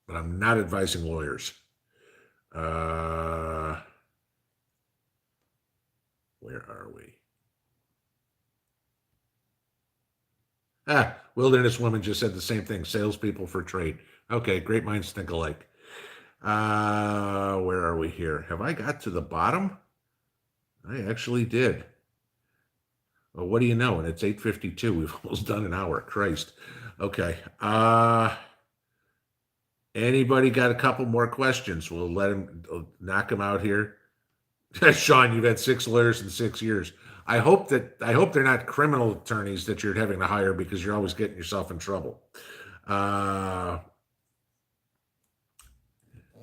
but I'm not advising lawyers. Where are we? Wilderness Woman just said the same thing. Salespeople for trade. Okay, great minds think alike. Where are we here? Have I got to the bottom? I actually did. Well, what do you know? And it's 8:52. We've almost done an hour. Christ. Okay. Anybody got a couple more questions? We'll let him knock them out here. Sean, you've had 6 lawyers in 6 years. I hope they're not criminal attorneys that you're having to hire because you're always getting yourself in trouble.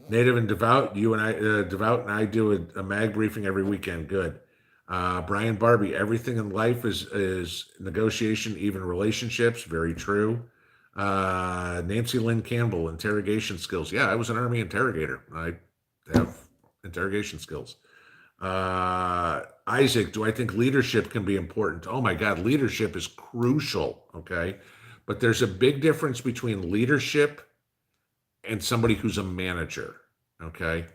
Native and Devout, Devout and I do a mag briefing every weekend. Good. Brian Barbie, everything in life is negotiation, even relationships. Very true. Nancy Lynn Campbell, interrogation skills. Yeah, I was an Army interrogator. I have interrogation skills. Isaac, do I think leadership can be important? Oh my God, leadership is crucial. Okay. But there's a big difference between leadership and somebody who's a manager. Okay.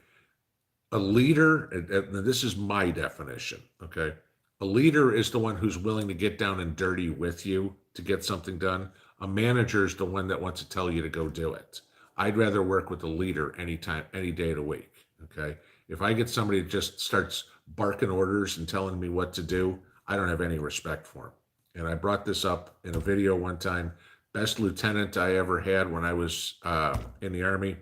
A leader, and this is my definition. Okay. A leader is the one who's willing to get down and dirty with you to get something done. A manager is the one that wants to tell you to go do it. I'd rather work with a leader anytime, any day of the week. Okay. If I get somebody that just starts barking orders and telling me what to do, I don't have any respect for them. And I brought this up in a video one time. Best lieutenant I ever had when I was in the Army.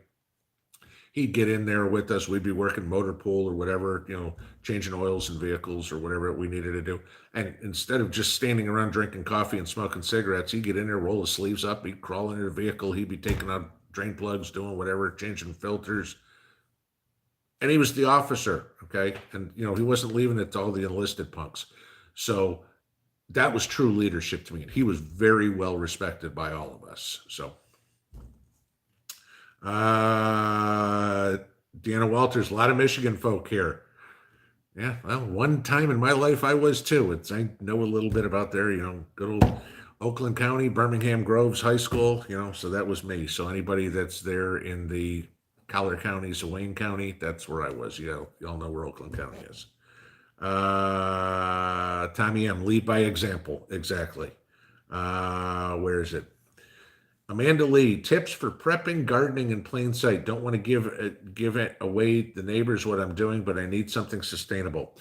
He'd get in there with us. We'd be working motor pool or whatever, changing oils and vehicles or whatever we needed to do. And instead of just standing around drinking coffee and smoking cigarettes, he'd get in there, roll his sleeves up, he'd crawl into the vehicle, he'd be taking out drain plugs, doing whatever, changing filters. And he was the officer, okay? And, he wasn't leaving it to all the enlisted punks. So that was true leadership to me. And he was very well respected by all of us. So, Deanna Walters, a lot of Michigan folk here. Yeah, well, one time in my life I was too. I know a little bit about there, good old Oakland County, Birmingham Groves High School, so that was me. So anybody that's there in the Collier County is Wayne County. That's where I was. Y'all know where Oakland County is. Tommy M. Lead by example. Exactly. Where is it? Amanda Lee, tips for prepping, gardening in plain sight. Don't want to give it away the neighbors what I'm doing, but I need something sustainable.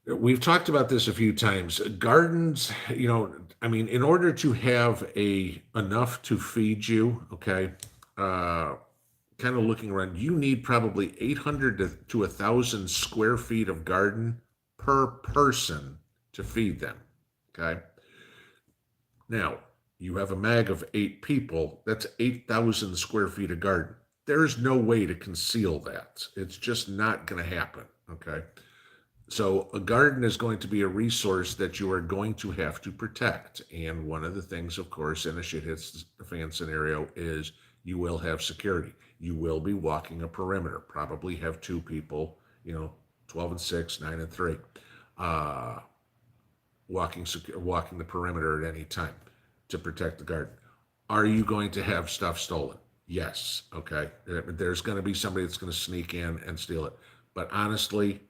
We've talked about this a few times. Gardens, I mean, in order to have enough to feed you, okay, kind of looking around, you need probably 800 to 1,000 square feet of garden per person to feed them. Okay. Now, you have a mag of 8 people, that's 8,000 square feet of garden. There's no way to conceal that. It's just not going to happen. Okay. So a garden is going to be a resource that you are going to have to protect. And one of the things, of course, in a shit hits the fan scenario is you will have security. You will be walking a perimeter, probably have 2 people, 12 and 6, 9 and 3, walking the perimeter at any time to protect the garden. Are you going to have stuff stolen? Yes. Okay. There's going to be somebody that's going to sneak in and steal it. But honestly,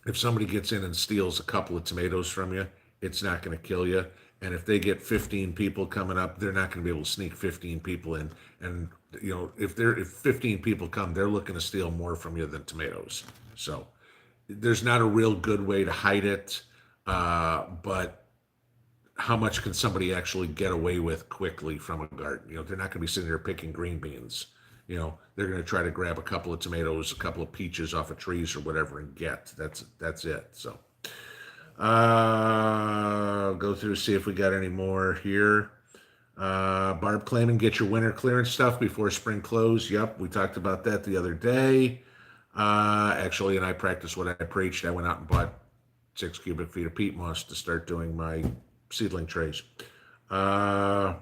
if somebody gets in and steals a couple of tomatoes from you, it's not going to kill you. And if they get 15 people coming up, they're not going to be able to sneak 15 people in. And if 15 people come, they're looking to steal more from you than tomatoes. So there's not a real good way to hide it. But how much can somebody actually get away with quickly from a garden? They're not going to be sitting there picking green beans. They're going to try to grab a couple of tomatoes, a couple of peaches off of trees or whatever and get. That's it. So go through, see if we got any more here. Barb claiming get your winter clearance stuff before spring close. Yep, we talked about that the other day. Actually, and I practiced what I preached. I went out and bought 6 cubic feet of peat moss to start doing my seedling trays. Has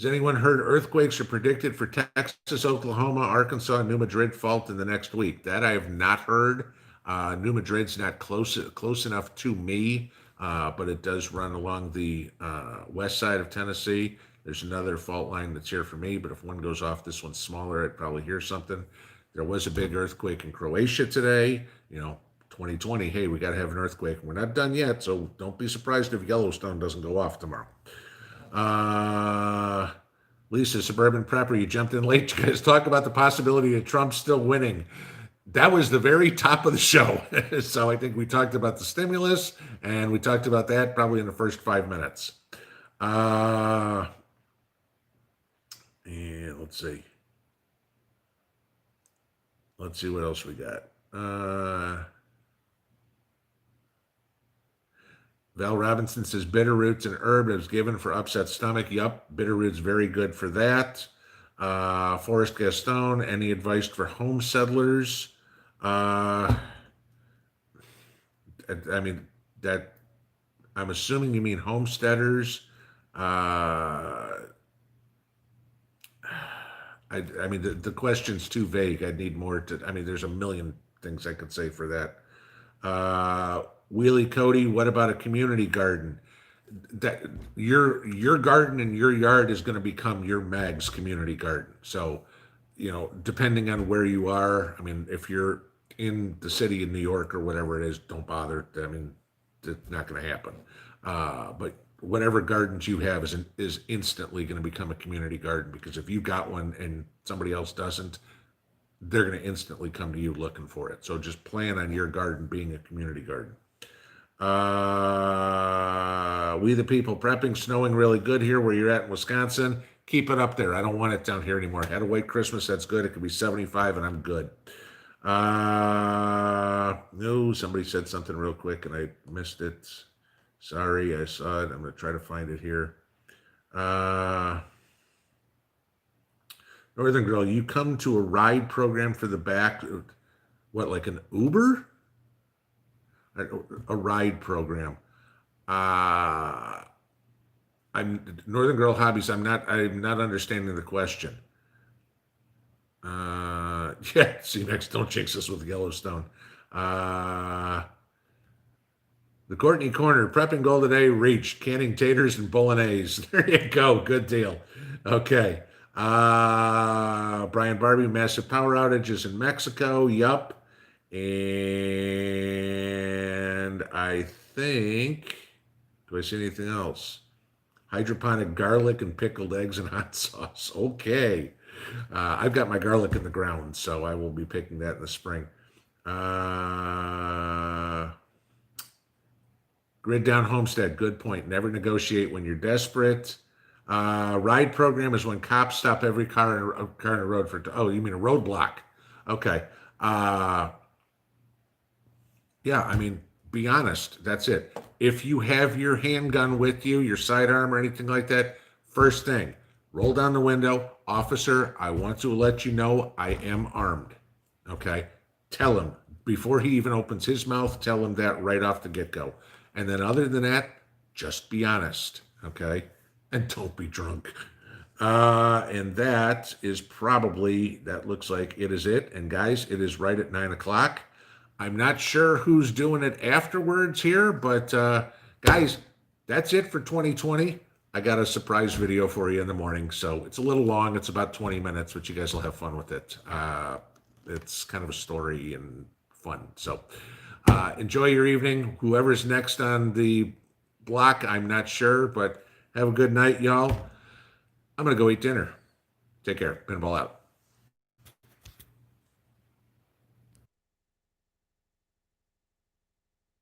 anyone heard earthquakes are predicted for Texas, Oklahoma, Arkansas, and New Madrid fault in the next week? That I have not heard. New Madrid's not close enough to me, but it does run along the west side of Tennessee. There's another fault line that's here for me, but if one goes off, this one's smaller, I'd probably hear something. There was a big earthquake in Croatia today. 2020, hey, we got to have an earthquake. We're not done yet, so don't be surprised if Yellowstone doesn't go off tomorrow. Lisa, Suburban Prepper, you jumped in late. You guys talk about the possibility of Trump still winning. That was the very top of the show. So I think we talked about the stimulus, and we talked about that probably in the first 5 minutes. And let's see. Let's see what else we got. Val Robinson says bitter root's an herb that was given for upset stomach. Yup, bitter root's very good for that. Forrest Gaston, any advice for home settlers? I mean, that I'm assuming you mean homesteaders. I mean, the question's too vague. I'd need more there's a million things I could say for that. Wheelie Cody, what about a community garden? That your garden in your yard is going to become your Mag's community garden. So, depending on where you are, if you're in the city in New York or whatever it is, don't bother. It's not going to happen. But whatever gardens you have is instantly going to become a community garden, because if you got one and somebody else doesn't, they're going to instantly come to you looking for it. So just plan on your garden being a community garden. We the people prepping, snowing really good here where you're at in Wisconsin. Keep it up there. I don't want it down here anymore. Had a white Christmas. That's good. It could be 75 and I'm good. No, somebody said something real quick and I missed it. Sorry, I saw it. I'm going to try to find it here. Northern Girl, you come to a ride program for the back. What, like an Uber? A ride program. I'm Northern Girl Hobbies. I'm not understanding the question. Yeah, see, next, don't jinx us with Yellowstone. The Courtney Corner, prepping goal today reached. Canning taters and bolognese. There you go. Good deal. Okay. Brian Barbie, massive power outages in Mexico. Yup. And I think, do I see anything else? Hydroponic garlic and pickled eggs and hot sauce. Okay. I've got my garlic in the ground, so I will be picking that in the spring. Grid down homestead. Good point. Never negotiate when you're desperate. Ride program is when cops stop every car in a road for. Oh, you mean a roadblock? Okay. Yeah, I mean, be honest. That's it. If you have your handgun with you, your sidearm or anything like that, first thing, roll down the window. Officer, I want to let you know I am armed. Okay. Tell him before he even opens his mouth, tell him that right off the get go. And then, other than that, just be honest. Okay. And don't be drunk. And that is probably, that looks like it is it. And guys, it is right at 9 o'clock. I'm not sure who's doing it afterwards here, but guys, that's it for 2020. I got a surprise video for you in the morning. So it's a little long. It's about 20 minutes, but you guys will have fun with it. It's kind of a story and fun. So enjoy your evening. Whoever's next on the block, I'm not sure, but have a good night, y'all. I'm going to go eat dinner. Take care. Pinball out.